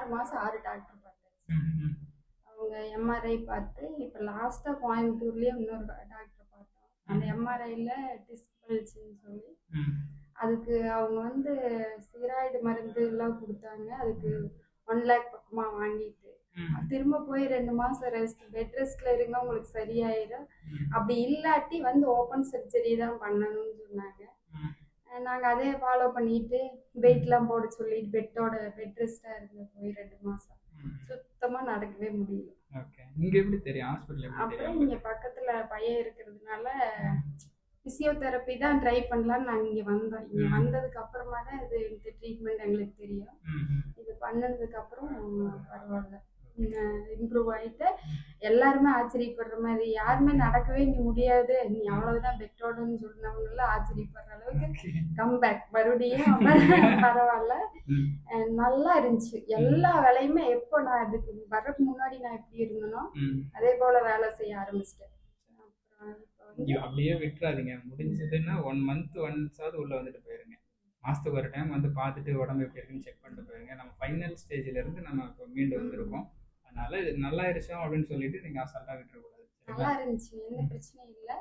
6 மாசம் 6 டாக்டர் பார்த்தாச்சு. அவங்க எம்ஆர்ஐ பார்த்து இப்போ லாஸ்ட்டாக கோயம்புத்தூர்லேயே இன்னொரு டாக்டர் பார்த்தோம். அந்த எம்ஆர்ஐயில் டிஸ்பல்ஸ்ன்னு சொல்லி அதுக்கு அவங்க வந்து ஸ்டீராய்டு மருந்து எல்லாம் கொடுத்தாங்க. அதுக்கு 1 லேக் பக்கமாக வாங்கிட்டு திரும்ப போய் 2 மாசம் பெட் ரெஸ்ட்ல இருங்க, உங்களுக்கு சரியாயிடும். அப்படி இல்லாட்டி வந்து ஓப்பன் சர்ஜரி தான் பண்ணணும்னு சொன்னாங்க. நாங்கள் அதே ஃபாலோ பண்ணிட்டு வெயிட்லாம் போட சொல்லிட்டு பெட் ரெஸ்டாக இருந்த போய் 2 மாசம் சுத்தமாக நடக்கவே முடியல. அப்புறம் இங்கே பக்கத்தில் பையன் இருக்கிறதுனால ஃபிசியோதெரப்பி தான் ட்ரை பண்ணலான்னு நாங்கள் இங்கே வந்தோம். இங்கே வந்ததுக்கு அப்புறமா தான் இது இந்த ட்ரீட்மெண்ட் எங்களுக்கு தெரியும். இது பண்ணதுக்கு அப்புறம் பரவாயில்ல, இம்ப்ரூவ் ஆகிட்டு எல்லாருமே ஆச்சரியப்படுற மாதிரி, யாருமே நடக்கவே நீ முடியாது, நீ அவ்வளவுதான் பெட்டோடுன்னு சொன்னவங்களாம் ஆச்சரியப்படுற அளவுக்கு கம்பேக் மறுபடியும் பரவாயில்ல, நல்லா இருந்துச்சு. எல்லா வேலையுமே எப்போ நான் இதுக்கு வர்றதுக்கு முன்னாடி நான் எப்படி இருந்தனோ அதே போல வேலை செய்ய ஆரம்பிச்சிட்டேன். அப்படியே விட்டுறாதீங்க, முடிஞ்சதுன்னா 1 மந்த் ஒன்ஸாவது உள்ள வந்துட்டு போயிருங்க. மாசத்துக்கு ஒரு டைம் வந்து பார்த்துட்டு உடம்பு எப்படி இருக்குன்னு செக் பண்ணிட்டு போயிருங்க. நம்ம ஃபைனல் ஸ்டேஜ்ல இருந்து நம்ம இப்போ மீண்டு வந்திருக்கோம். அதனால இது நல்லா இருச்சோம் அப்படின்னு சொல்லிட்டு நீங்க அசால்ட்டா விட்டுறக்கூடாது. நல்லா இருந்துச்சு, எந்த பிரச்சனையும் இல்லை.